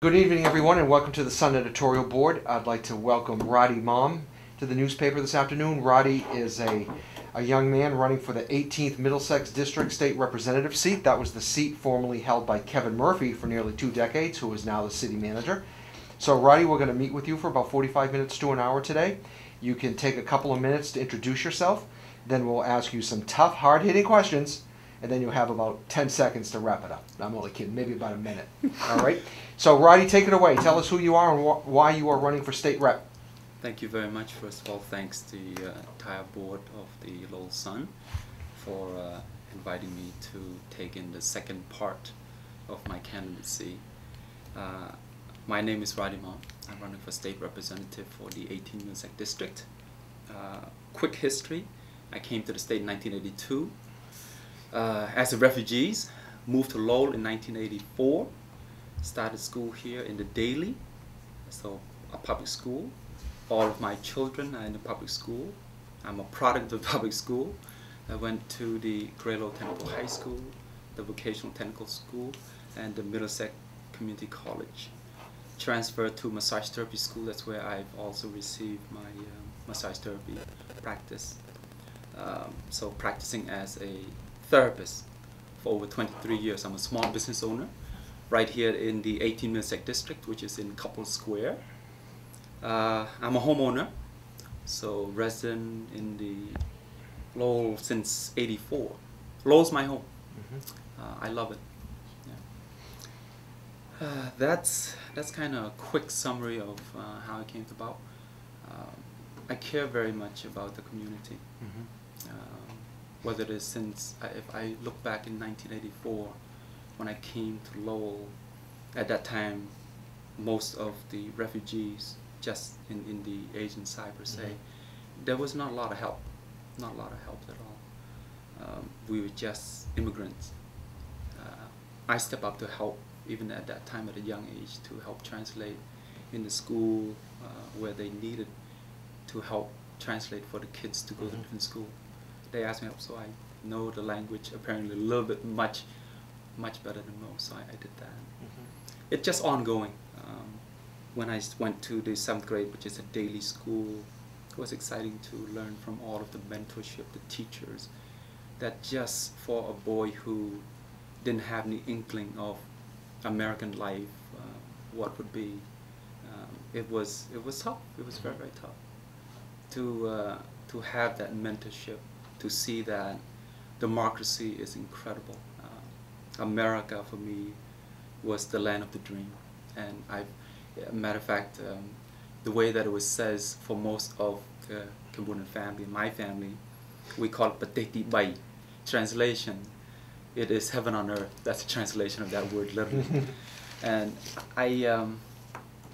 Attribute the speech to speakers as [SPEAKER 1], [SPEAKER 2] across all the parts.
[SPEAKER 1] Good evening, everyone, and welcome to the Sun Editorial Board. I'd like to welcome Rady Mom to the newspaper this afternoon. Rady is a young man running for the 18th Middlesex District State Representative seat. That was the seat formerly held by Kevin Murphy for nearly 2 decades, who is now the city manager. So, Rady, we're going to meet with you for about 45 minutes to an hour today. You can take a couple of minutes to introduce yourself. Then we'll ask you some tough, hard-hitting questions, and then you'll have about 10 seconds to wrap it up. I'm only kidding, maybe about a minute. All right? So, Rady, take it away. Tell us who you are and why you are running for state rep.
[SPEAKER 2] Thank you very much. First of all, thanks to the entire board of the Lowell Sun for inviting me to take in the second part of my candidacy. My name is Rady Mom. I'm running for state representative for the 18th Middlesex District. Quick history. I came to the state in 1982 as a refugee, moved to Lowell in 1984, started school here in the Daily, so a public school. All of my children are in the public school. I'm a product of the public school. I went to the Lowell Technical High School, the Vocational Technical School, and the Middlesex Community College. Transferred to massage therapy school. That's where I've also received my massage therapy practice. So practicing as a therapist for over 23 years. I'm a small business owner right here in the 18th Middlesex District, which is in Couple Square. I'm a homeowner, so resident in the Lowell since '84. Lowell's my home. I love it. Yeah. That's kind of a quick summary of how it came about. I care very much about the community. Whether it is since, if I look back in 1984, when I came to Lowell, at that time, most of the refugees, just in the Asian side per se, there was not a lot of help, not a lot of help at all. We were just immigrants. I stepped up to help, even at that time at a young age, to help translate in the school where they needed to help translate for the kids to go to different school. They asked me help, so I know the language apparently a little bit much better than most, so I did that. It's just ongoing. When I went to the 7th grade, which is a daily school, it was exciting to learn from all of the mentorship, the teachers, that just for a boy who didn't have any inkling of American life, what would be, it was tough. It was very, very tough to have that mentorship, to see that democracy is incredible. America for me was the land of the dream, and matter of fact, the way that it was says for most of the Cambodian family, my family, we call it Pateti Bai. Translation, it is heaven on earth. That's the translation of that word, literally. And I,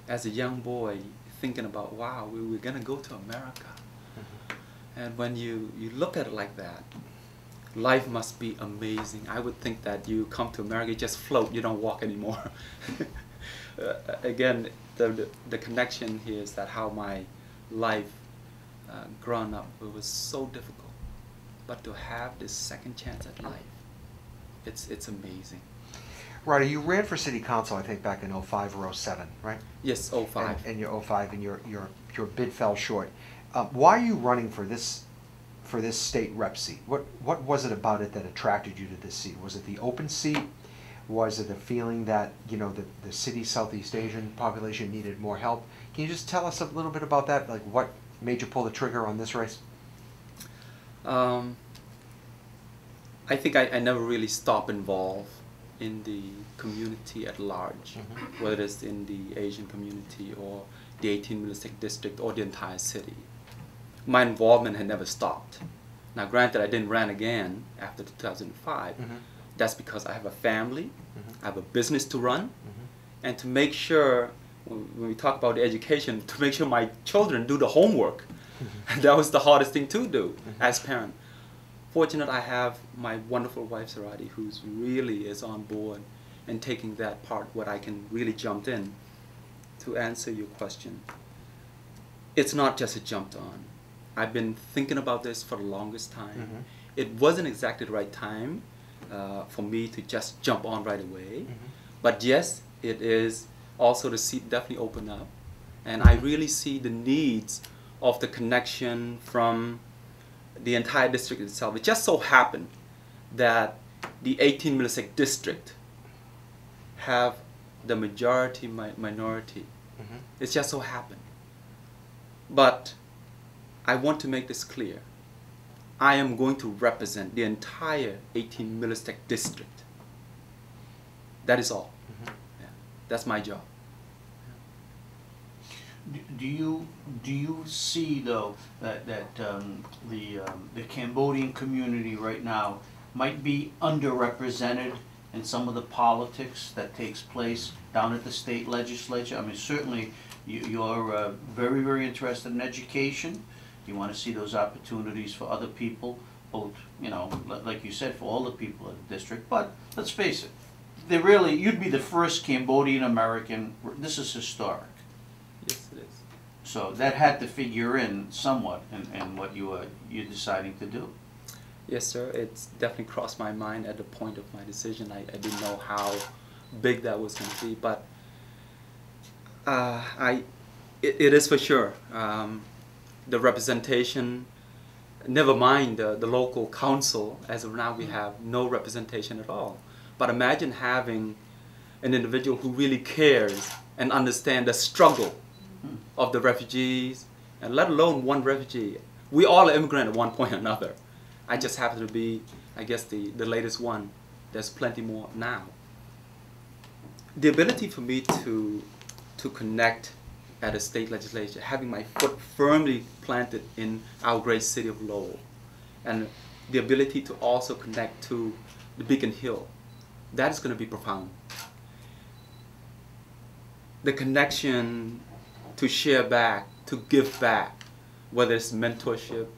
[SPEAKER 2] as a young boy, thinking about, wow, we're gonna go to America. And when you look at it like that, life must be amazing. I would think that you come to America, you just float, you don't walk anymore. Again, the connection here is that how my life growing up, it was so difficult. But to have this second chance at life, it's amazing.
[SPEAKER 1] Rady, you ran for city council, I think, back in '05 or '07, right?
[SPEAKER 2] Yes, '05.
[SPEAKER 1] And you're '05, and your bid fell short. Why are you running for this state rep seat? What was it about it that attracted you to this seat? Was it the open seat? Was it the feeling that the city's Southeast Asian population needed more help? Can you just tell us a little bit about that? Like, what made you pull the trigger on this race?
[SPEAKER 2] I think I never really stopped involved in the community at large, whether it's in the Asian community or the 18th Middlesex District or the entire city. My involvement had never stopped. Now, granted, I didn't run again after 2005. That's because I have a family, I have a business to run, and to make sure, when we talk about the education, to make sure my children do the homework. That was the hardest thing to do as parent. Fortunate I have my wonderful wife, Rady, who's really is on board and taking that part where I can really jump in. To answer your question, it's not just a jump on. I've been thinking about this for the longest time. It wasn't exactly the right time for me to just jump on right away. But yes, it is also the seat definitely opened up, and I really see the needs of the connection from the entire district itself. It just so happened that the 18 Middlesex district have the majority minority.
[SPEAKER 1] Mm-hmm.
[SPEAKER 2] It just so happened. But I want to make this clear. I am going to represent the entire 18 Middlesex district. That is all.
[SPEAKER 1] Mm-hmm.
[SPEAKER 2] Yeah. That's my job.
[SPEAKER 3] Do you see though that the Cambodian community right now might be underrepresented in some of the politics that takes place down at the state legislature? I mean, certainly you're very interested in education. You want to see those opportunities for other people, both, you know, like you said, for all the people in the district. But let's face it, you'd be the first Cambodian American. This is historic.
[SPEAKER 2] Yes, it is.
[SPEAKER 3] So that had to figure in somewhat in what you're deciding to do.
[SPEAKER 2] Yes, sir. It's definitely crossed my mind at the point of my decision. I didn't know how big that was going to be, but it is for sure. The representation, never mind the local council, as of now we have no representation at all. But imagine having an individual who really cares and understands the struggle of the refugees, and let alone one refugee. We all are immigrant at one point or another. I just happen to be, I guess, the latest one. There's plenty more now. The ability for me to connect at a state legislature, having my foot firmly planted in our great city of Lowell, and the ability to also connect to the Beacon Hill, that is going to be profound. The connection to share back, to give back, whether it's mentorship,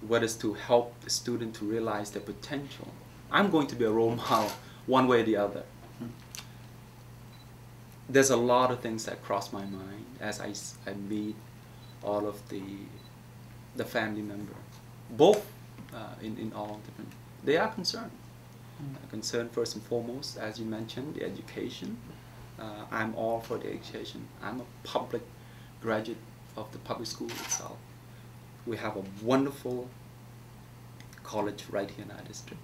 [SPEAKER 2] whether it's to help the student to realize their potential. I'm going to be a role model one way or the other. There's a lot of things that cross my mind as I meet all of the family members, both in all different. They are concerned. Concerned first and foremost, as you mentioned, the education. I'm all for the education. I'm a public graduate of the public school itself. We have a wonderful college right here in our district.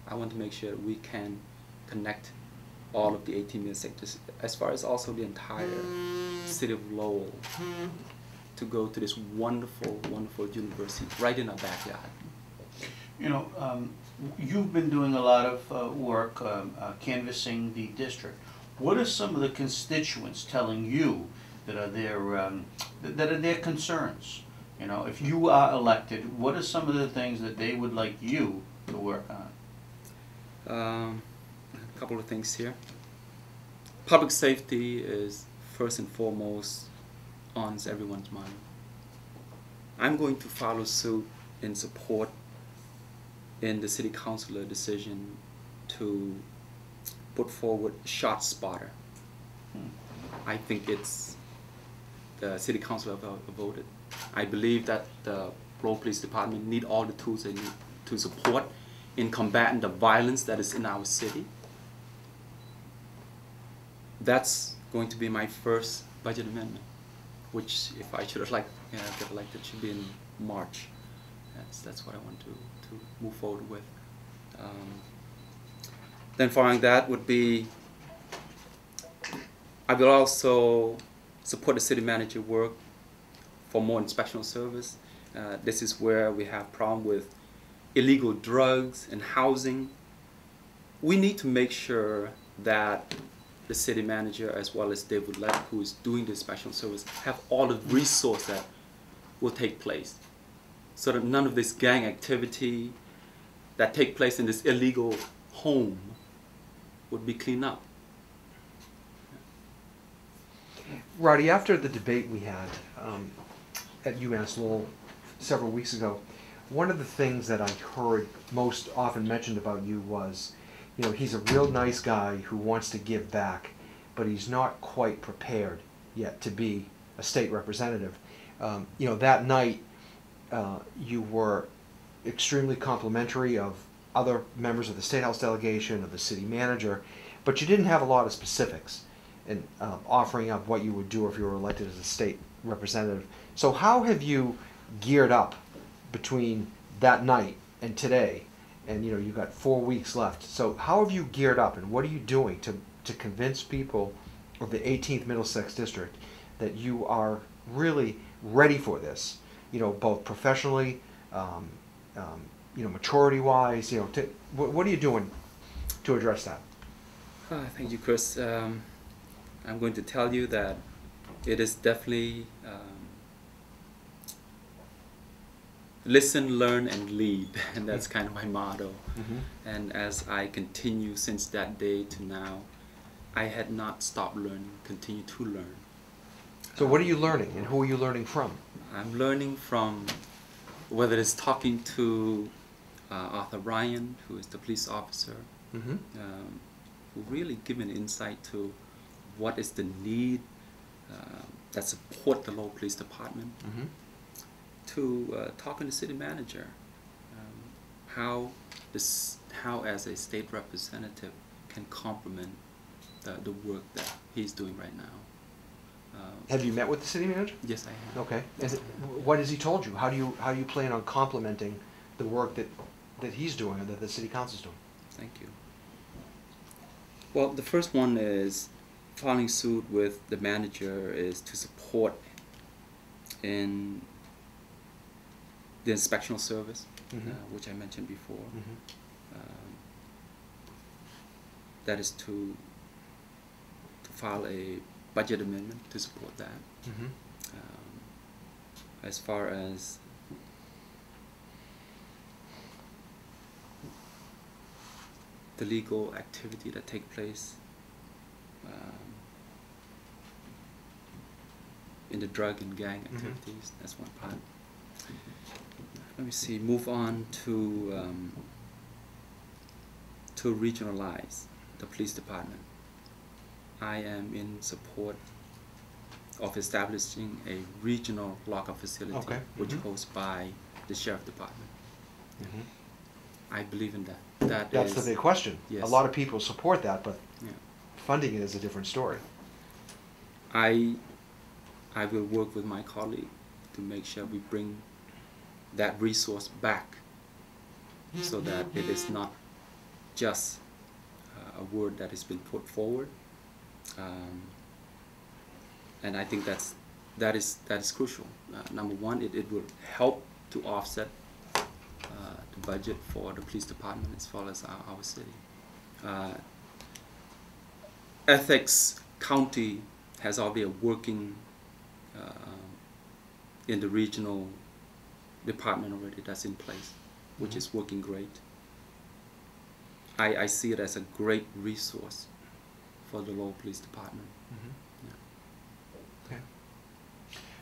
[SPEAKER 2] I want to make sure we can connect all of the 18 Middlesex, as far as also the entire city of Lowell, to go to this wonderful, wonderful university right in our backyard.
[SPEAKER 3] You know, you've been doing a lot of work canvassing the district. What are some of the constituents telling you that are their concerns? You know, if you are elected, what are some of the things that they would like you to work on?
[SPEAKER 2] A couple of things here. Public safety is first and foremost on everyone's mind. I'm going to follow suit in support in the city councilor decision to put forward shot spotter. I think it's the city council have voted. I believe that the Lowell Police Department need all the tools they need to support in combating the violence that is in our city. That's going to be my first budget amendment, which, if I should get elected, should be in March. That's what I want to move forward with. Then following that would be, I will also support the city manager work for more inspectional service. This is where we have problem with illegal drugs and housing. We need to make sure that the city manager, as well as David Lett, who is doing the inspectional service, have all the resources that will take place, so that none of this gang activity that take place in this illegal home would be cleaned up.
[SPEAKER 1] Rady, after the debate we had at UMass Lowell several weeks ago, one of the things that I heard most often mentioned about you was, you know, he's a real nice guy who wants to give back, but he's not quite prepared yet to be a state representative. You know, that night you were extremely complimentary of other members of the State House delegation, of the city manager, but you didn't have a lot of specifics. and offering up what you would do if you were elected as a state representative. So how have you geared up between that night and today? And you know, you've got 4 weeks left. So how have you geared up, and what are you doing to convince people of the 18th Middlesex District that you are really ready for this? You know, both professionally, you know, maturity-wise. You know, what are you doing to address that?
[SPEAKER 2] Thank you, Chris. I'm going to tell you that it is definitely listen, learn, and lead, and that's kind of my motto. And as I continue since that day to now, I had not stopped learning, continue to learn.
[SPEAKER 1] So what are you learning, and who are you learning from?
[SPEAKER 2] I'm learning from, whether it's talking to Arthur Ryan, who is the police officer, who really give an insight to what is the need that support the Lowell Police Department, to talking to city manager, how as a state representative can complement the work that he's doing right now.
[SPEAKER 1] Have you met with the city manager?
[SPEAKER 2] Yes, I have.
[SPEAKER 1] Okay. What has he told you? How do you plan on complementing the work that he's doing, or that the city council's doing?
[SPEAKER 2] Thank you. Well, the first one is following suit with the manager is to support in the inspectional service, which I mentioned before. That is to file a budget amendment to support that. As far as the legal activity that take place in the drug and gang activities, that's one part. Let me see, move on to regionalize the police department. I am in support of establishing a regional lockup facility, which goes by the sheriff department. I believe in that.
[SPEAKER 1] That's the big question.
[SPEAKER 2] Yes.
[SPEAKER 1] A lot of people support that, but funding it is a different story.
[SPEAKER 2] I will work with my colleague to make sure we bring that resource back, so that it is not just a word that has been put forward, and I think that is crucial. Number one, it will help to offset the budget for the police department as well as our city. Ethics County has already a working in the regional department already that's in place, which is working great. I see it as a great resource for the Lowell Police Department.
[SPEAKER 1] Okay.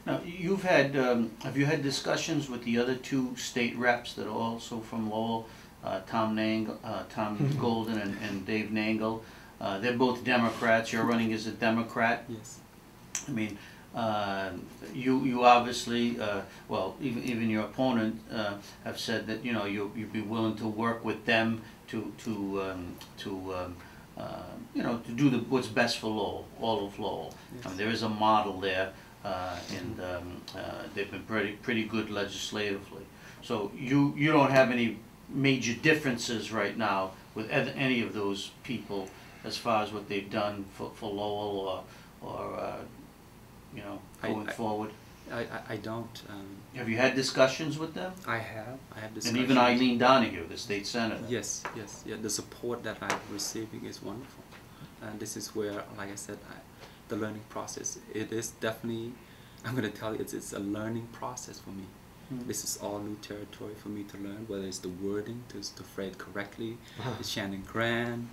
[SPEAKER 3] Now, have you had discussions with the other two state reps that are also from Lowell, Tom Golden and Dave Nangle? They're both Democrats. You're running as a Democrat.
[SPEAKER 2] Yes.
[SPEAKER 3] I mean, you obviously, well, even your opponent have said that you'd be willing to work with them to do what's best for Lowell, all of Lowell.
[SPEAKER 2] Yes.
[SPEAKER 3] I mean, there is a model there, and they've been pretty good legislatively. So you don't have any major differences right now with any of those people as far as what they've done for Lowell or going forward?
[SPEAKER 2] I don't.
[SPEAKER 3] Have you had discussions with them?
[SPEAKER 2] I have discussions.
[SPEAKER 3] And even Eileen Donahue, the state senator.
[SPEAKER 2] Yes. Yeah, the support that I'm receiving is wonderful. And this is where, like I said, the learning process, it is definitely, I'm going to tell you, it's a learning process for me. This is all new territory for me to learn, whether it's the wording, to phrase correctly, the Shannon Grant,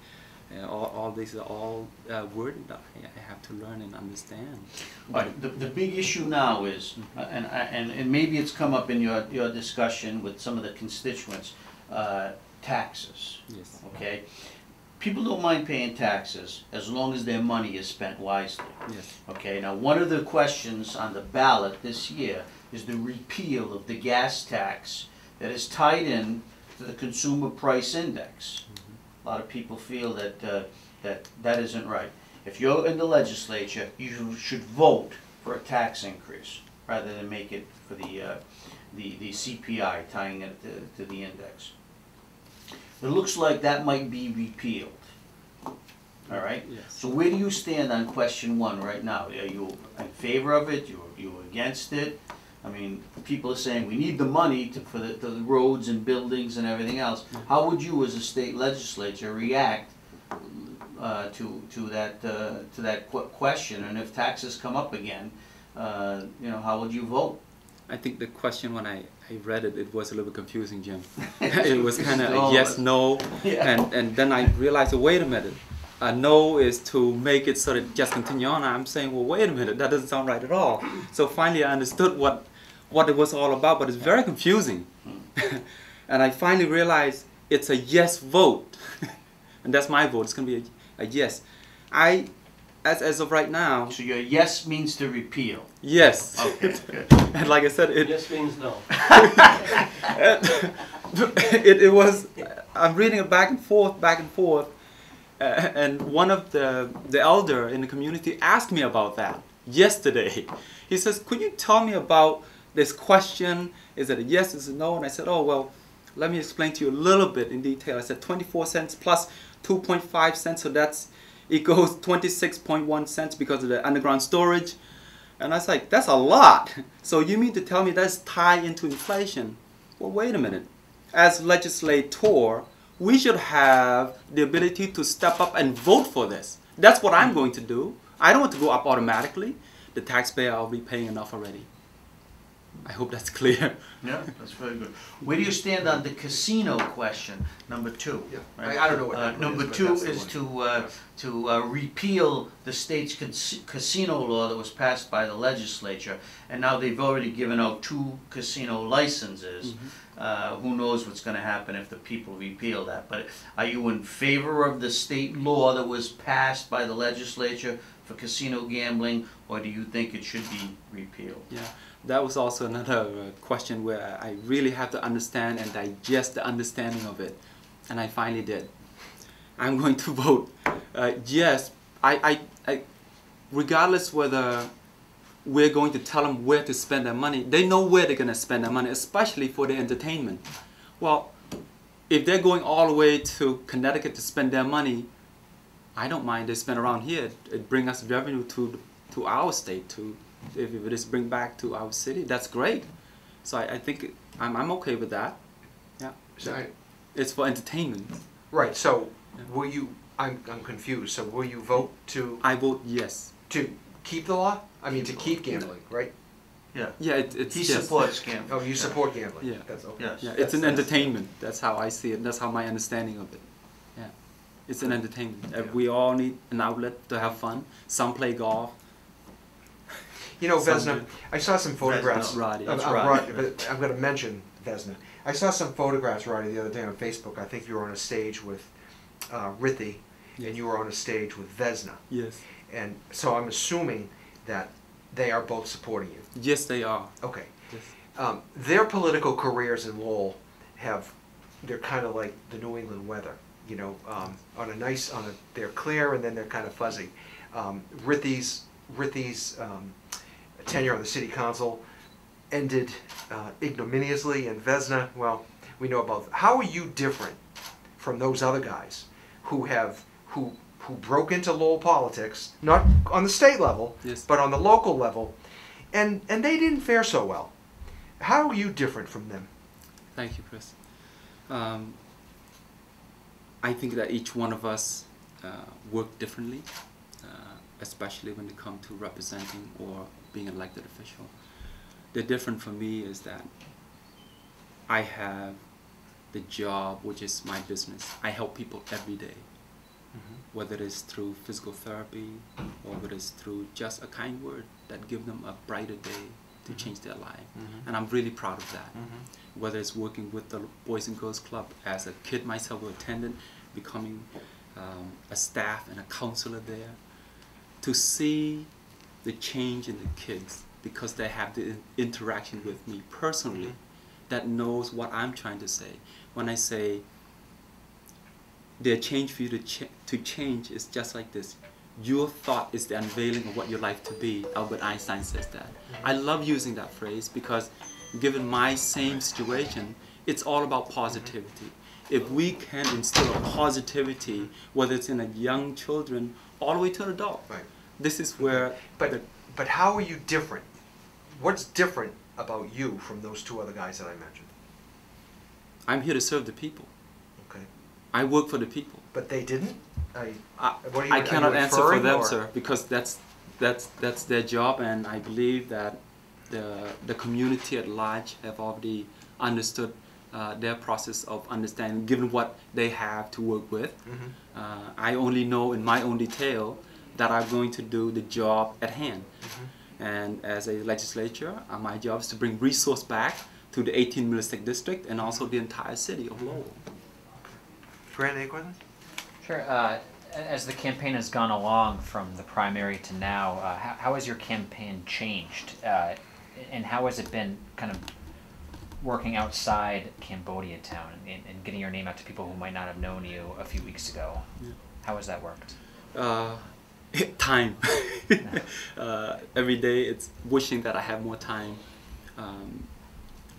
[SPEAKER 2] all these are all wording that I have to learn and understand.
[SPEAKER 3] But the big issue now is, and maybe it's come up in your discussion with some of the constituents, taxes.
[SPEAKER 2] Yes.
[SPEAKER 3] Okay? People don't mind paying taxes as long as their money is spent wisely.
[SPEAKER 2] Yes.
[SPEAKER 3] Okay, now one of the questions on the ballot this year is the repeal of the gas tax that is tied in to the consumer price index. A lot of people feel that that isn't right. if you're in the legislature, you should vote for a tax increase rather than make it for the CPI, tying it to the index. It looks like that might be repealed. All right?
[SPEAKER 2] Yes.
[SPEAKER 3] So where do you stand on question 1 right now? Are you in favor of it? You against it? I mean, people are saying we need the money for the roads and buildings and everything else. How would you, as a state legislature, react to that question? And if taxes come up again, how would you vote?
[SPEAKER 2] I think the question, when I read it, it was a little bit confusing, Jim. It was kind of a yes, no,
[SPEAKER 3] Yeah.
[SPEAKER 2] and then I realized, wait a minute. A no is to make it so that it just continue on. I'm saying, well, wait a minute, that doesn't sound right at all. So finally I understood what it was all about, but it's very confusing. And I finally realized it's a yes vote. And that's my vote. It's going to be a yes. As of right now,
[SPEAKER 3] So your yes means to repeal.
[SPEAKER 2] yes.
[SPEAKER 3] Okay, good.
[SPEAKER 2] And like I said,
[SPEAKER 4] Yes means no.
[SPEAKER 2] it was, I'm reading it back and forth, and one of the elder in the community asked me about that yesterday. He says, could you tell me about this question? Is it a yes, is it a no? And I said, oh, well, let me explain to you a little bit in detail. I said 24 cents plus 2.5 cents, so that's equals 26.1 cents because of the underground storage. And I was like, that's a lot. So you mean to tell me that's tied into inflation? Well, wait a minute. As legislator, we should have the ability to step up and vote for this. That's what I'm going to do. I don't want to go up automatically. The taxpayer will be paying enough already. I hope that's clear.
[SPEAKER 3] Yeah, that's very good. Where do you stand on the casino question, number 2?
[SPEAKER 1] Yeah.
[SPEAKER 3] Right?
[SPEAKER 1] I don't know what that
[SPEAKER 3] number
[SPEAKER 1] is, but
[SPEAKER 3] 2
[SPEAKER 1] that's the
[SPEAKER 3] is
[SPEAKER 1] one.
[SPEAKER 3] to repeal the state's casino law that was passed by the legislature, and now they've already given out 2 casino licenses. Who knows what's going to happen if the people repeal that? But are you in favor of the state law that was passed by the legislature for casino gambling, or do you think it should be repealed?
[SPEAKER 2] Yeah, that was also another question where I really have to understand and digest the understanding of it, and I finally did. I'm going to vote yes. I regardless whether we're going to tell them where to spend their money, they know where they're going to spend their money, especially for their entertainment. Well, if they're going all the way to Connecticut to spend their money, I don't mind they spend around here. It brings us revenue to our state, if it is bring back to our city, that's great. So I think I'm okay with that. Yeah.
[SPEAKER 1] So
[SPEAKER 2] It's for entertainment.
[SPEAKER 1] right, so will you, I'm confused, so will you vote
[SPEAKER 2] I vote yes.
[SPEAKER 1] to keep the law? I mean, to keep gambling, right?
[SPEAKER 3] Yeah.
[SPEAKER 2] Yeah, it's
[SPEAKER 3] He
[SPEAKER 2] yes.
[SPEAKER 3] supports gambling.
[SPEAKER 1] Oh, you support gambling?
[SPEAKER 2] Yeah.
[SPEAKER 1] That's okay.
[SPEAKER 3] Yes.
[SPEAKER 2] Yeah, it's an entertainment. That's how I see it. That's how my understanding of it. Yeah, it's an entertainment.
[SPEAKER 1] Yeah.
[SPEAKER 2] We all need an outlet to have fun. Some play golf.
[SPEAKER 1] You know,
[SPEAKER 2] Some
[SPEAKER 1] Vesna,
[SPEAKER 2] do.
[SPEAKER 1] I saw some photographs.
[SPEAKER 2] That's Rady.
[SPEAKER 1] of-
[SPEAKER 3] That's
[SPEAKER 1] of
[SPEAKER 3] Rady.
[SPEAKER 1] But I'm going to mention Vesna. I saw some photographs, Roddy, the other day on Facebook. I think you were on a stage with Rity,
[SPEAKER 2] Yes.
[SPEAKER 1] and you were on a stage with Vesna.
[SPEAKER 2] Yes.
[SPEAKER 1] And so I'm assuming that they are both supporting you.
[SPEAKER 2] Yes, they are.
[SPEAKER 1] Okay.
[SPEAKER 2] Yes.
[SPEAKER 1] Their political careers in Lowell they're kind of like the New England weather, you know, they're clear and then they're kind of fuzzy. Rity's tenure on the city council ended ignominiously, and Vesna, well, we know about. How are you different from those other guys who broke into Lowell politics, not on the state level,
[SPEAKER 2] Yes.
[SPEAKER 1] but on the local level, and they didn't fare so well? How are you different from them?
[SPEAKER 2] Thank you, Chris. I think that each one of us work differently, especially when it comes to representing or being an elected official. The difference for me is that I have the job, which is my business. I help people every day, whether it's through physical therapy or whether it's through just a kind word that gives them a brighter day to change their life. And I'm really proud of that. Whether it's working with the Boys and Girls Club as a kid myself, who attended, becoming a staff and a counselor there, to see the change in the kids because they have the interaction with me personally that knows what I'm trying to say. When I say their change for you to change is just like this. your thought is the unveiling of what your life to be. Albert Einstein says that. I love using that phrase because given my same situation, it's all about positivity. If we can instill a positivity, whether it's in a young children all the way to an adult,
[SPEAKER 1] Right.
[SPEAKER 2] this is where...
[SPEAKER 1] But how are you different? What's different about you from those two other guys that I mentioned?
[SPEAKER 2] I'm here to serve the people.
[SPEAKER 1] Okay.
[SPEAKER 2] I work for the people.
[SPEAKER 1] But they didn't?
[SPEAKER 2] I cannot answer for them,
[SPEAKER 1] or?
[SPEAKER 2] sir, because that's their job, and I believe that the community at large have already understood their process of understanding, given what they have to work with. I only know in my own detail that I'm going to do the job at hand. And as a legislature, my job is to bring resource back to the 18 Middlesex district and also the entire city of Lowell.
[SPEAKER 1] Grant, any questions?
[SPEAKER 4] Sure. As the campaign has gone along from the primary to now, how has your campaign changed? And how has it been kind of working outside Cambodia town and getting your name out to people who might not have known you a few weeks ago? Yeah. How has that worked?
[SPEAKER 2] Time. Every day it's wishing that I have more time.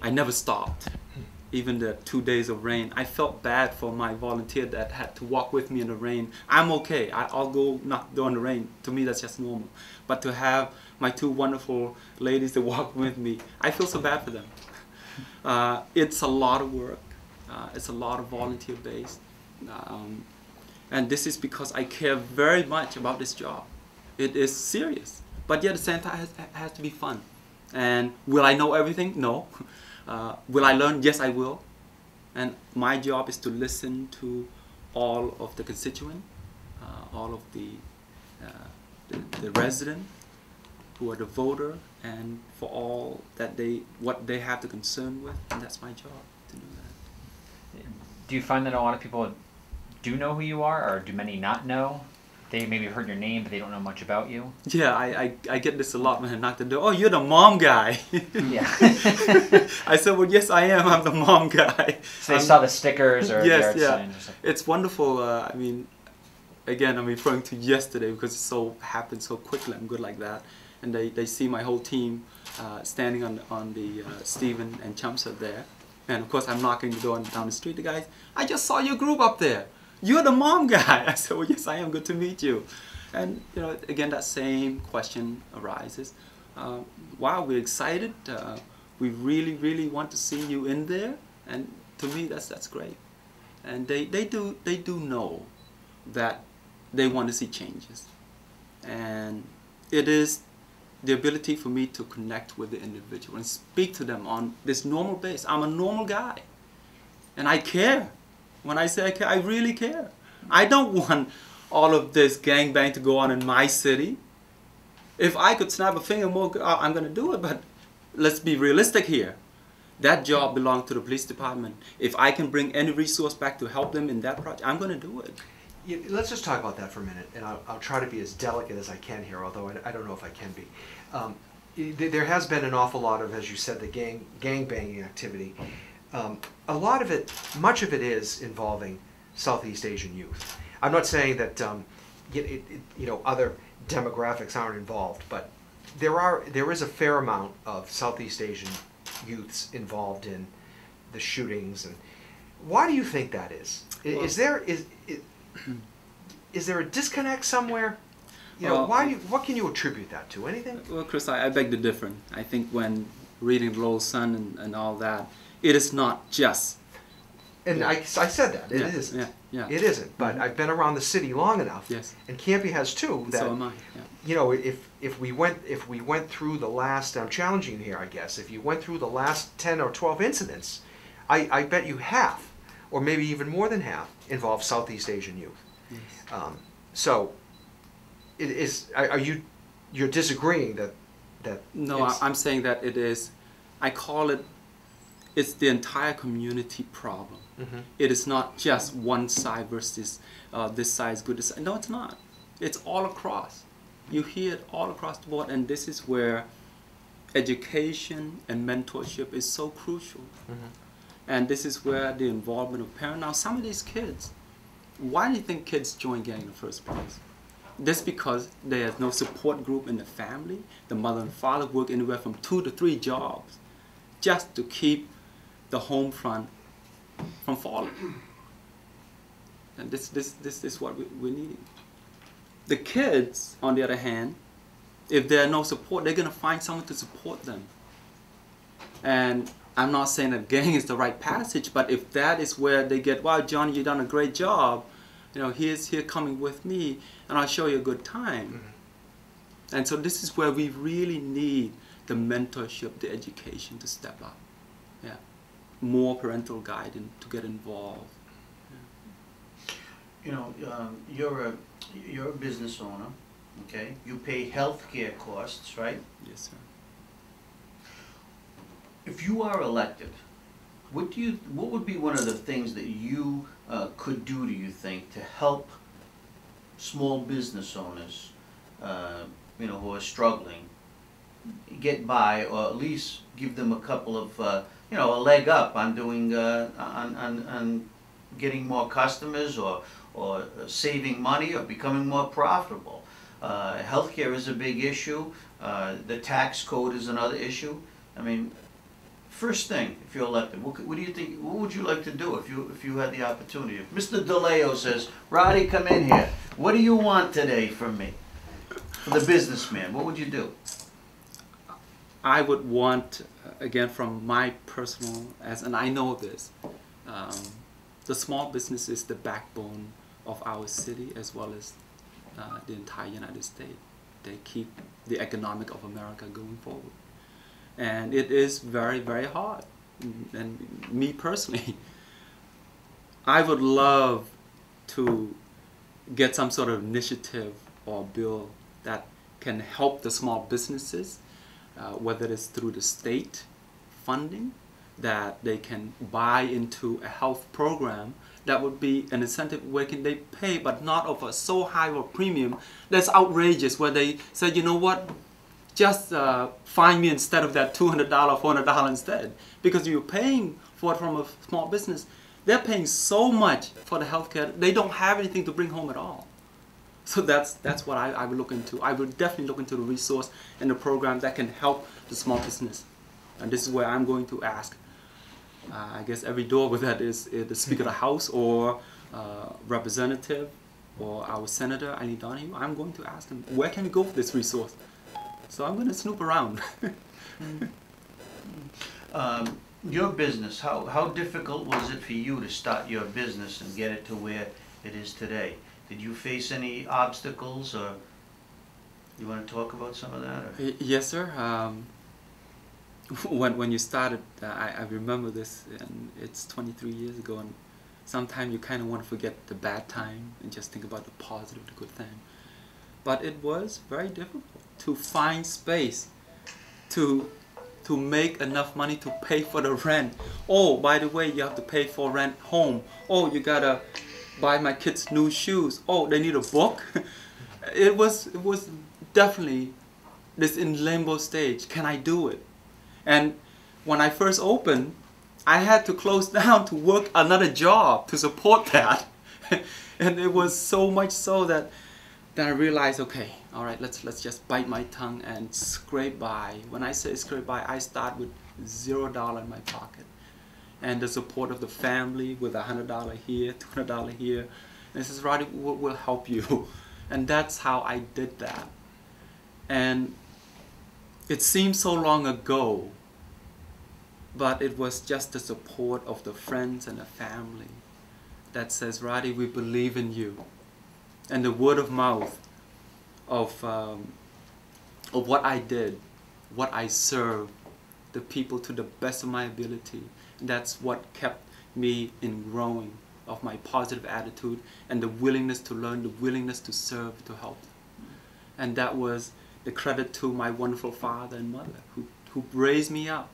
[SPEAKER 2] I never stopped. Even the 2 days of rain, I felt bad for my volunteer that had to walk with me in the rain. I'm okay. I'll go knock door in the rain. To me, that's just normal. But to have my two wonderful ladies to walk with me, I feel so bad for them. It's a lot of work. It's a lot of volunteer based. And this is because I care very much about this job. It is serious. But yet at the same time, it has to be fun. And will I know everything? No. Will I learn? Yes, I will. And my job is to listen to all of the constituent, all of the resident, who are the voter, and for all that what they have to concern with, and that's my job to do that.
[SPEAKER 4] Do you find that a lot of people do know who you are, or do many not know? They maybe heard your name, but they don't know much about you?
[SPEAKER 2] Yeah, I get this a lot when I knock the door. Oh, you're the mom guy.
[SPEAKER 4] Yeah.
[SPEAKER 2] I said, well, yes, I am. I'm the mom guy.
[SPEAKER 4] So they saw the stickers or
[SPEAKER 2] yes,
[SPEAKER 4] the
[SPEAKER 2] yeah.
[SPEAKER 4] signs or something.
[SPEAKER 2] It's wonderful. I mean, again, I'm referring to yesterday because it so happened so quickly. I'm good like that. And they see my whole team standing on the Stephen and Chumsa there. And of course, I'm knocking the door down the street. The guys, I just saw your group up there. You're the mom guy. I said, well, yes, I am. Good to meet you. And, you know, again, that same question arises. Wow, we're excited. We really, really want to see you in there. And to me, that's great. And they do know that they want to see changes. And it is the ability for me to connect with the individual and speak to them on this normal base. I'm a normal guy. And I care. When I say I care, I really care. I don't want all of this gangbang to go on in my city. If I could snap a finger more, I'm going to do it. But let's be realistic here. That job belongs to the police department. If I can bring any resource back to help them in that project, I'm going to do it.
[SPEAKER 1] Yeah, let's just talk about that for a minute, and I'll try to be as delicate as I can here, although I don't know if I can be. There has been an awful lot of, as you said, the gang banging activity. A lot of it, much of it is involving Southeast Asian youth. I'm not saying that you know, other demographics aren't involved, but there is a fair amount of Southeast Asian youths involved in the shootings. And why do you think that is? Well, is there a disconnect somewhere? You know, what can you attribute that to? Anything?
[SPEAKER 2] Well, Chris, I beg to differ. I think when reading Lowell Sun and all that, it is not just.
[SPEAKER 1] And I said that. It isn't.
[SPEAKER 2] Yeah.
[SPEAKER 1] It isn't. But I've been around the city long enough.
[SPEAKER 2] Yes.
[SPEAKER 1] And Campy has too. That,
[SPEAKER 2] so am I. Yeah.
[SPEAKER 1] You know, if we went through the last, I'm challenging here, I guess. If you went through the last 10 or 12 incidents, I bet you half, or maybe even more than half, involve Southeast Asian youth. Yes. So, it is. You're disagreeing that?
[SPEAKER 2] No, I'm saying that it is. I call it. It's the entire community problem. Mm-hmm. It is not just one side versus this side is good. This side. No, it's not. It's all across. You hear it all across the board, and this is where education and mentorship is so crucial. Mm-hmm. And this is where the involvement of parents. Now, some of these kids, why do you think kids join gang in the first place? That's because there's no support group in the family. The mother and father work anywhere from 2 to 3 jobs just to keep the home front from falling. And this is what we need. The kids, on the other hand, if there's no support, they're going to find someone to support them. And I'm not saying that gang is the right passage, but if that is where they get, wow, Johnny, you've done a great job, you know, here coming with me, and I'll show you a good time. Mm-hmm. And so this is where we really need the mentorship, the education to step up. Yeah, more parental guidance to get involved. Yeah.
[SPEAKER 3] You know, you're a business owner, okay? You pay healthcare costs, right?
[SPEAKER 2] Yes, sir.
[SPEAKER 3] If you are elected, what would be one of the things that you could do, do you think, to help small business owners, you know, who are struggling, get by, or at least give them a couple of, you know, a leg up on doing, on getting more customers, or saving money, or becoming more profitable? Healthcare is a big issue. The tax code is another issue. I mean, first thing, if you're elected, what do you think? What would you like to do if you had the opportunity? If Mr. DeLeo says, "Roddy, come in here. What do you want today from me?" For the businessman, what would you do?
[SPEAKER 2] I would want, again, from my personal, and I know this, the small business is the backbone of our city as well as the entire United States. They keep the economic of America going forward. And it is very, very hard. And me personally, I would love to get some sort of initiative or bill that can help the small businesses, whether it's through the state funding, that they can buy into a health program that would be an incentive where can they pay, but not of a so high of a premium that's outrageous, where they say, you know what, just find me instead of that $200, $400 instead. Because you're paying for it from a small business. They're paying so much for the healthcare, they don't have anything to bring home at all. So that's what I would look into. I would definitely look into the resource and the program that can help the small business. And this is where I'm going to ask, I guess every door with that is the Speaker of the House or representative or our Senator, Eileen Donahue. I'm going to ask them, where can we go for this resource? So I'm going to snoop around.
[SPEAKER 3] Your business, how difficult was it for you to start your business and get it to where it is today? Did you face any obstacles, or you want to talk about some of that? Or?
[SPEAKER 2] Yes, sir. When you started, I remember this, and it's 23 years ago, and sometimes you kind of want to forget the bad time and just think about the positive, the good thing. But it was very difficult to find space to make enough money to pay for the rent. Oh, by the way, you have to pay for rent home. Oh, you gotta buy my kids new shoes. Oh, they need a book. It was definitely this in limbo stage. Can I do it? And when I first opened, I had to close down to work another job to support that. And it was so much so that then I realized, okay, all right, let's just bite my tongue and scrape by. When I say scrape by, I start with $0 in my pocket, and the support of the family with $100 here, $200 here. And it says, Roddy, we'll help you. And that's how I did that. And it seems so long ago, but it was just the support of the friends and the family that says, Roddy, we believe in you. And the word of mouth of what I did, what I served the people to the best of my ability. That's what kept me in growing of my positive attitude and the willingness to learn, the willingness to serve, to help. And that was the credit to my wonderful father and mother who raised me up.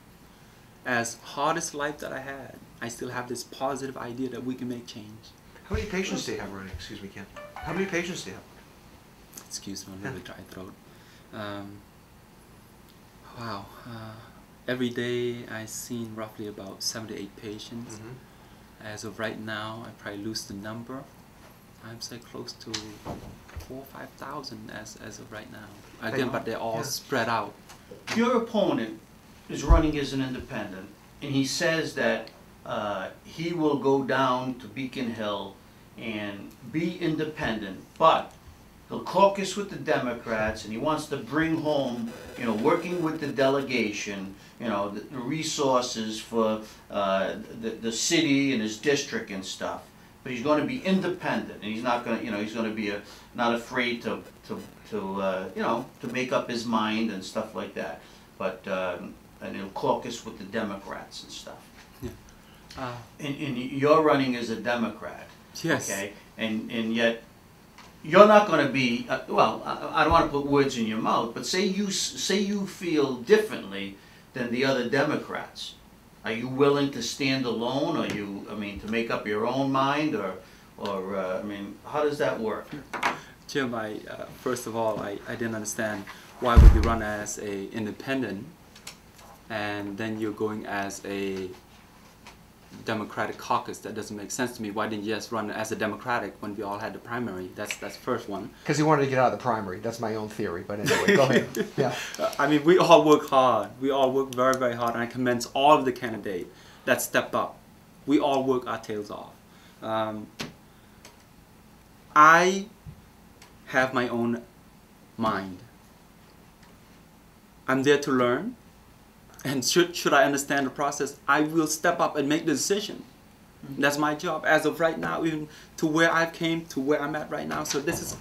[SPEAKER 2] As hardest life that I had, I still have this positive idea that we can make change.
[SPEAKER 1] How many patients do you have, Roddy? Excuse me, Ken. How many patients do you have?
[SPEAKER 2] Excuse me, a little dry throat. Wow. Every day I've seen roughly about 7 to 8 patients. Mm-hmm. As of right now, I probably lose the number. I'd say close to 4,000 or 5,000 as of right now. Again, but they're all spread out.
[SPEAKER 3] Your opponent is running as an independent, and he says that he will go down to Beacon Hill and be independent, but he'll caucus with the Democrats, and he wants to bring home, you know, working with the delegation, you know, the resources for the city and his district and stuff. But he's going to be independent, and he's not going to, you know, he's going to be not afraid to you know, to make up his mind and stuff like that. But and he'll caucus with the Democrats and stuff.
[SPEAKER 2] Yeah.
[SPEAKER 3] And you're running as a Democrat.
[SPEAKER 2] Yes.
[SPEAKER 3] Okay. And yet you're not going to be. Well, I don't want to put words in your mouth, but say you feel differently than the other Democrats. Are you willing to stand alone? Are you, I mean, to make up your own mind, or I mean, how does that work?
[SPEAKER 2] Jim, first of all, I didn't understand why would you run as a independent, and then you're going as a Democratic caucus. That doesn't make sense to me. Why didn't you just run as a Democratic when we all had the primary? That's the first one.
[SPEAKER 1] Because he wanted to get out of the primary. That's my own theory. But anyway, go ahead. Yeah.
[SPEAKER 2] I mean, we all work hard. We all work very, very hard, and I commend all of the candidates that stepped up. We all work our tails off. I have my own mind. I'm there to learn. And should I understand the process, I will step up and make the decision. That's my job as of right now, even to where I came, to where I'm at right now. So this is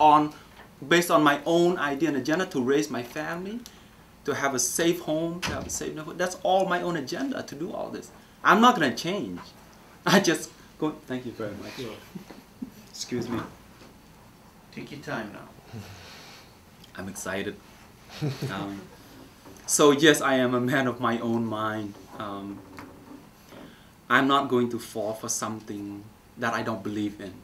[SPEAKER 2] based on my own idea and agenda to raise my family, to have a safe home, to have a safe neighborhood. That's all my own agenda to do all this. I'm not going to change. I just go. Thank you very much. Excuse me.
[SPEAKER 3] Take your time now.
[SPEAKER 2] I'm excited. So yes, I am a man of my own mind. I'm not going to fall for something that I don't believe in.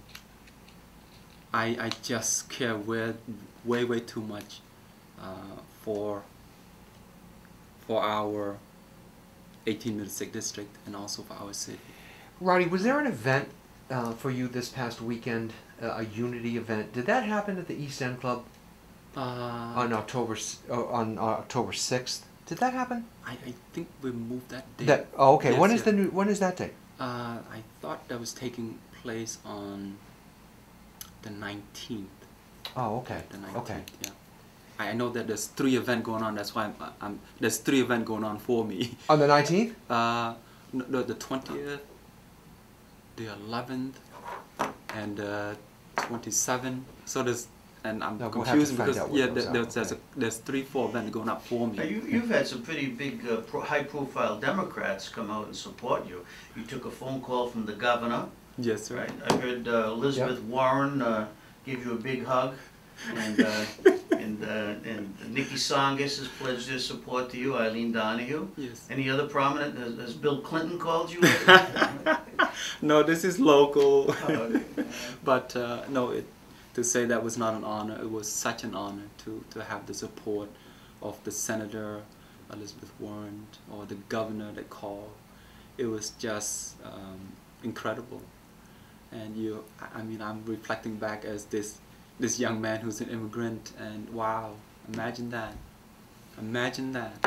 [SPEAKER 2] I just care way too much for our 18 Middlesex district and also for our city.
[SPEAKER 1] Rady, was there an event for you this past weekend, a unity event? Did that happen at the East End Club? On October 6th. Did that happen?
[SPEAKER 2] I think we moved that date.
[SPEAKER 1] Okay.
[SPEAKER 2] Yes,
[SPEAKER 1] when is that date?
[SPEAKER 2] I thought that was taking place on the 19th.
[SPEAKER 1] Oh, okay.
[SPEAKER 2] The 19th,
[SPEAKER 1] Okay.
[SPEAKER 2] yeah. I know that there's 3 events going on. That's why there's 3 events going on for me.
[SPEAKER 1] On the 19th?
[SPEAKER 2] No, the 20th, the 11th, and 27th. So there's. And I'm confused because there's 3-4 events going up for me.
[SPEAKER 3] Now you've had some pretty big, high-profile Democrats come out and support you. You took a phone call from the governor.
[SPEAKER 2] Yes, sir.
[SPEAKER 3] Right. I heard Elizabeth Warren give you a big hug, and Nikki Songus has pledged their support to you. Eileen Donahue.
[SPEAKER 2] Yes.
[SPEAKER 3] Any other prominent? Has Bill Clinton called you?
[SPEAKER 2] No, this is local.
[SPEAKER 3] Oh, okay.
[SPEAKER 2] But no, to say that was not an honor. It was such an honor to have the support of the Senator Elizabeth Warren or the governor that called. It was just incredible. And I mean, I'm reflecting back as this young man who's an immigrant, and wow, imagine that. Imagine that.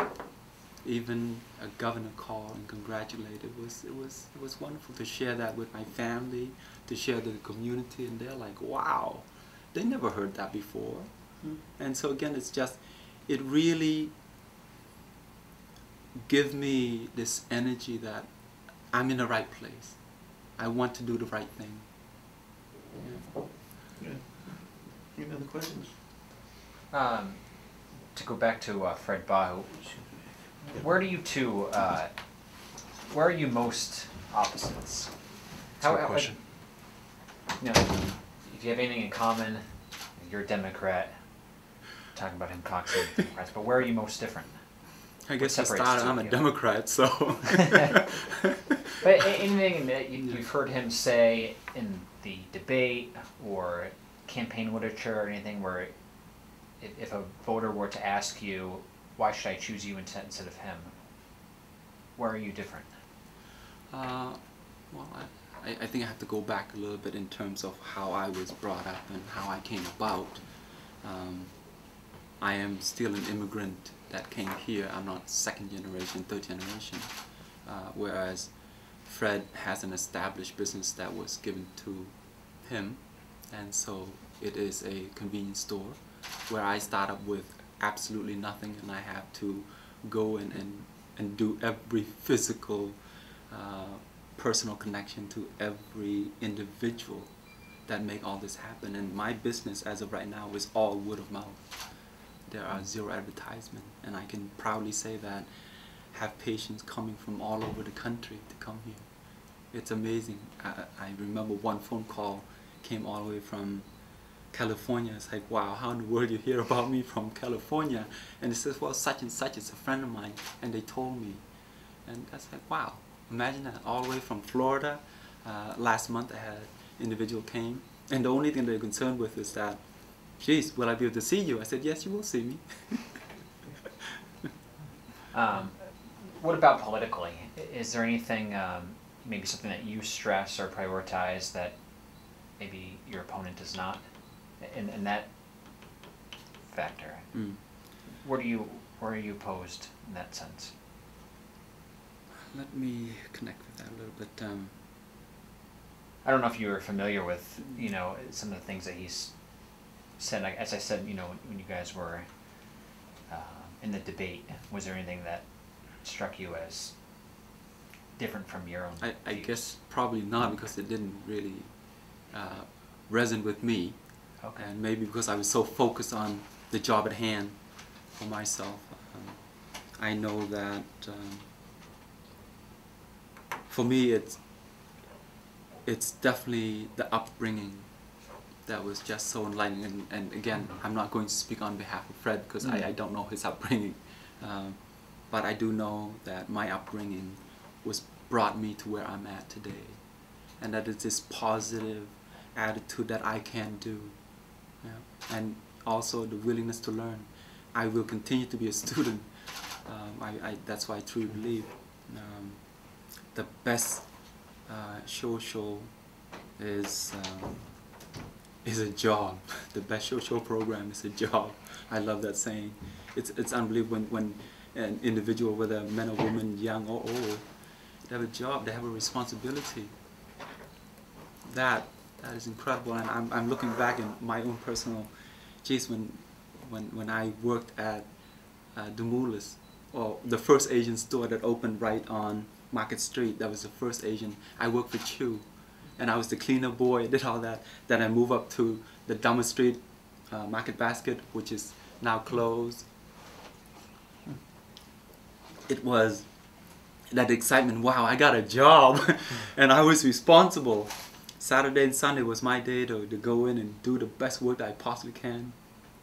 [SPEAKER 2] Even a governor called and congratulated. It was wonderful to share that with my family, to share with the community, and they're like, wow. They never heard that before. And so again, it really gives me this energy that I'm in the right place. I want to do the right thing.
[SPEAKER 3] Yeah. Good. Any other questions?
[SPEAKER 4] To go back to Fred Bahu, where do you two, where are you most opposites?
[SPEAKER 1] That's a good question.
[SPEAKER 4] You know, if you have anything in common, you're a Democrat, talking about him caucusing with Democrats, but where are you most different?
[SPEAKER 2] I guess I'm a Democrat, so.
[SPEAKER 4] But anything that you've heard him say in the debate or campaign literature or anything where if a voter were to ask you, why should I choose you instead of him, where are you different?
[SPEAKER 2] Well, I think I have to go back a little bit in terms of how I was brought up and how I came about. I am still an immigrant that came here. I'm not second generation, third generation. Whereas Fred has an established business that was given to him, and so it is a convenience store where I start up with absolutely nothing, and I have to go and do every physical personal connection to every individual that make all this happen. And my business as of right now is all word of mouth. There are zero advertisement, and I can proudly say that have patients coming from all over the country to come here. It's amazing. I remember one phone call came all the way from California. It's like, wow, how in the world you hear about me from California? And it says, well, such and such is a friend of mine, and they told me. And that's like, wow, imagine that, all the way from Florida. Last month I had an individual came, and the only thing they're concerned with is that, geez, will I be able to see you? I said, yes, you will see me.
[SPEAKER 4] What about politically? Is there anything, maybe something that you stress or prioritize that maybe your opponent does not? In that factor, where are you opposed in that sense?
[SPEAKER 2] Let me connect with that a little bit.
[SPEAKER 4] I don't know if you were familiar with, you know, some of the things that he's said. Like, as I said, you know, when you guys were in the debate, was there anything that struck you as different from your own
[SPEAKER 2] I
[SPEAKER 4] views?
[SPEAKER 2] guess probably not, because it didn't really resonate with me.
[SPEAKER 4] Okay.
[SPEAKER 2] And maybe because I was so focused on the job at hand for myself. I know that for me it's definitely the upbringing that was just so enlightening. And again, I'm not going to speak on behalf of Fred, because I don't know his upbringing. But I do know that my upbringing was brought me to where I'm at today, and that it's this positive attitude that I can do, and also the willingness to learn. I will continue to be a student. That's why I truly believe the best social is a job. The best social program is a job. I love that saying. It's unbelievable when an individual, whether men or women, young or old, they have a job, they have a responsibility. That is incredible. And I'm looking back in my own personal, geez, when I worked at Demoulas, or the first Asian store that opened right on Market Street. That was the first Asian. I worked for Chew, and I was the cleaner boy. I did all that. Then I moved up to the Dummer Street Market Basket, which is now closed. It was that excitement. Wow, I got a job, and I was responsible. Saturday and Sunday was my day to go in and do the best work that I possibly can.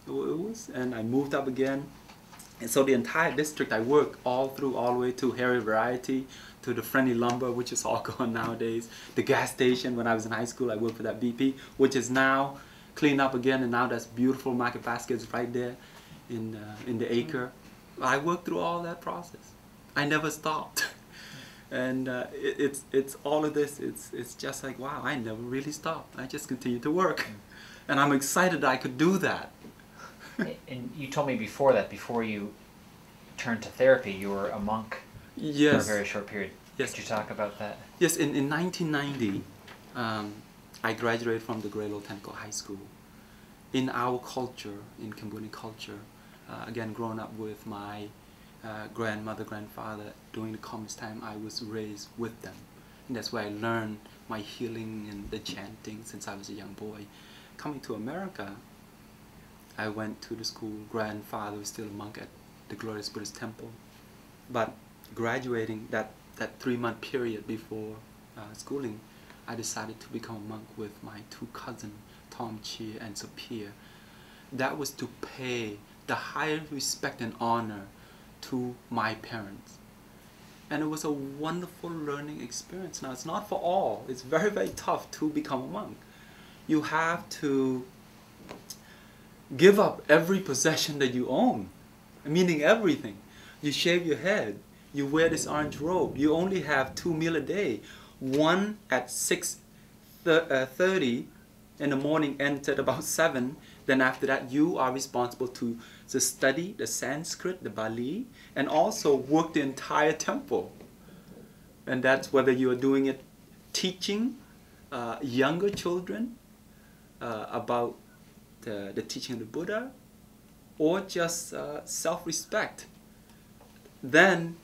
[SPEAKER 2] It was, and I moved up again. And so the entire district I worked all the way to Harry Variety, to the Friendly Lumber, which is all gone nowadays. The gas station, when I was in high school, I worked for that BP, which is now cleaned up again, and now that's beautiful Market Baskets right there in the acre. I worked through all that process. I never stopped. And it's all of this. It's just like, wow, I never really stopped. I just continued to work. And I'm excited that I could do that.
[SPEAKER 4] And you told me before that, before you turned to therapy, you were a monk
[SPEAKER 2] Yes.
[SPEAKER 4] for a very short period.
[SPEAKER 2] Yes.
[SPEAKER 4] Could you talk about that?
[SPEAKER 2] Yes, in 1990, I graduated from the Lowell High School. In our culture, in Cambodian culture, again, growing up with my grandmother, grandfather, during the communist time, I was raised with them. And that's where I learned my healing and the chanting since I was a young boy. Coming to America, I went to the school. Grandfather was still a monk at the Glorious Buddhist Temple. But graduating, that 3-month period before schooling, I decided to become a monk with my 2 cousins, Tom Chia and Sophia. That was to pay the highest respect and honor to my parents. And it was a wonderful learning experience. Now, it's not for all. It's very, very tough to become a monk. You have to give up every possession that you own, meaning everything. You shave your head. You wear this orange robe. You only have 2 meals a day. one at 6:30 in the morning, ends at about 7. Then after that, you are responsible to study the Sanskrit, the Bali, and also work the entire temple. And that's whether you are doing it teaching younger children about the teaching of the Buddha, or just self-respect. Then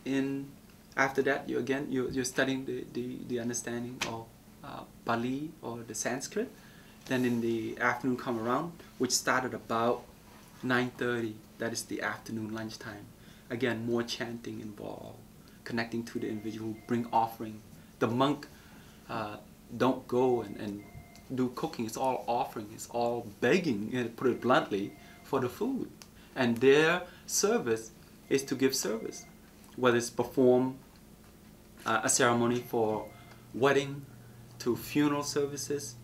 [SPEAKER 2] after that, you're studying the understanding of Bali or the Sanskrit. Then in the afternoon come around, which started about 9:30. That is the afternoon lunchtime. Again, more chanting involved, connecting to the individual, bring offering. The monk don't go and do cooking. It's all offering. It's all begging, to put it bluntly, for the food. And their service is to give service, whether it's perform a ceremony for wedding, to funeral services,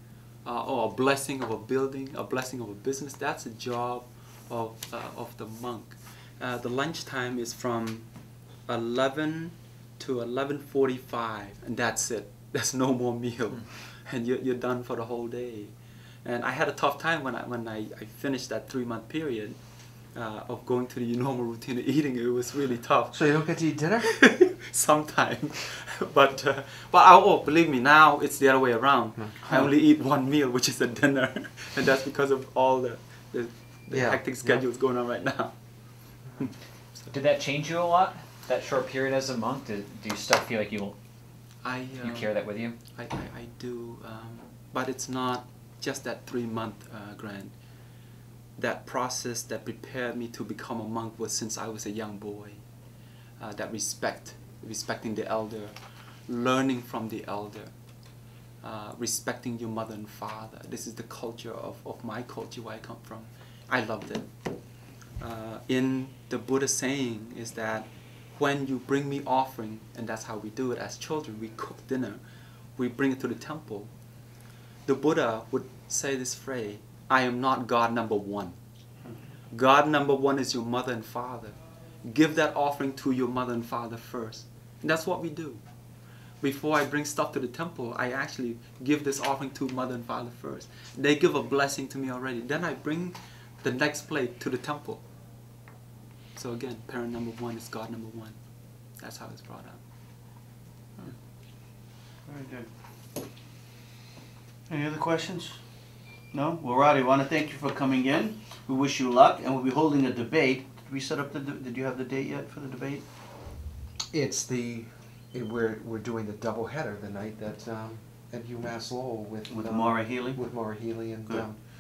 [SPEAKER 2] or a blessing of a building, a blessing of a business. That's a job of the monk. The lunchtime is from 11 to 11:45, and that's it. There's no more meal, and you're done for the whole day. And I had a tough time when I finished that 3-month period of going to the normal routine of eating. It was really tough.
[SPEAKER 1] So you don't get to eat dinner?
[SPEAKER 2] Sometimes, but believe me, now it's the other way around. I only eat one meal, which is a dinner, and that's because of all the hectic schedules going on right now.
[SPEAKER 4] Did that change you a lot? That short period as a monk? Do you still feel like you carry that with you?
[SPEAKER 2] I do, but it's not just that 3-month grant. That process that prepared me to become a monk was since I was a young boy. That respecting the elder, learning from the elder, respecting your mother and father. This is the culture of my culture, where I come from. I loved it. In the Buddha saying is that when you bring me offering, and that's how we do it as children, we cook dinner, we bring it to the temple. The Buddha would say this phrase, I am not God number 1. God number 1 is your mother and father. Give that offering to your mother and father first. And that's what we do. Before I bring stuff to the temple, I actually give this offering to mother and father first. They give a blessing to me already. Then I bring the next plate to the temple. So again, parent number 1 is God number 1. That's how it's brought up.
[SPEAKER 3] Very good. Any other questions? No? Well, Rady, I want to thank you for coming in. We wish you luck, and we'll be holding a debate. Did we set up did you have the date yet for the debate?
[SPEAKER 1] We're doing the double header the night that at UMass Lowell with
[SPEAKER 3] Maura Healy?
[SPEAKER 1] With Maura Healy and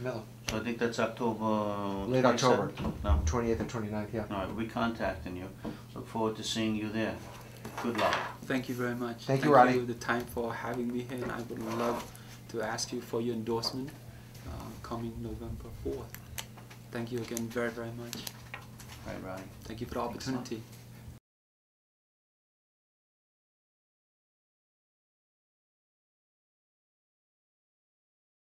[SPEAKER 1] Miller.
[SPEAKER 3] So I think that's October...
[SPEAKER 1] Late October.
[SPEAKER 3] No.
[SPEAKER 1] 28th and 29th, yeah.
[SPEAKER 3] All right, we'll be contacting you. Look forward to seeing you there. Good luck.
[SPEAKER 2] Thank you very much.
[SPEAKER 1] Thank you, Rady.
[SPEAKER 2] The time for having me here, and I would love to ask you for your endorsement coming November 4th. Thank you again very, very much.
[SPEAKER 3] Right, Rady.
[SPEAKER 2] Thank you for the opportunity.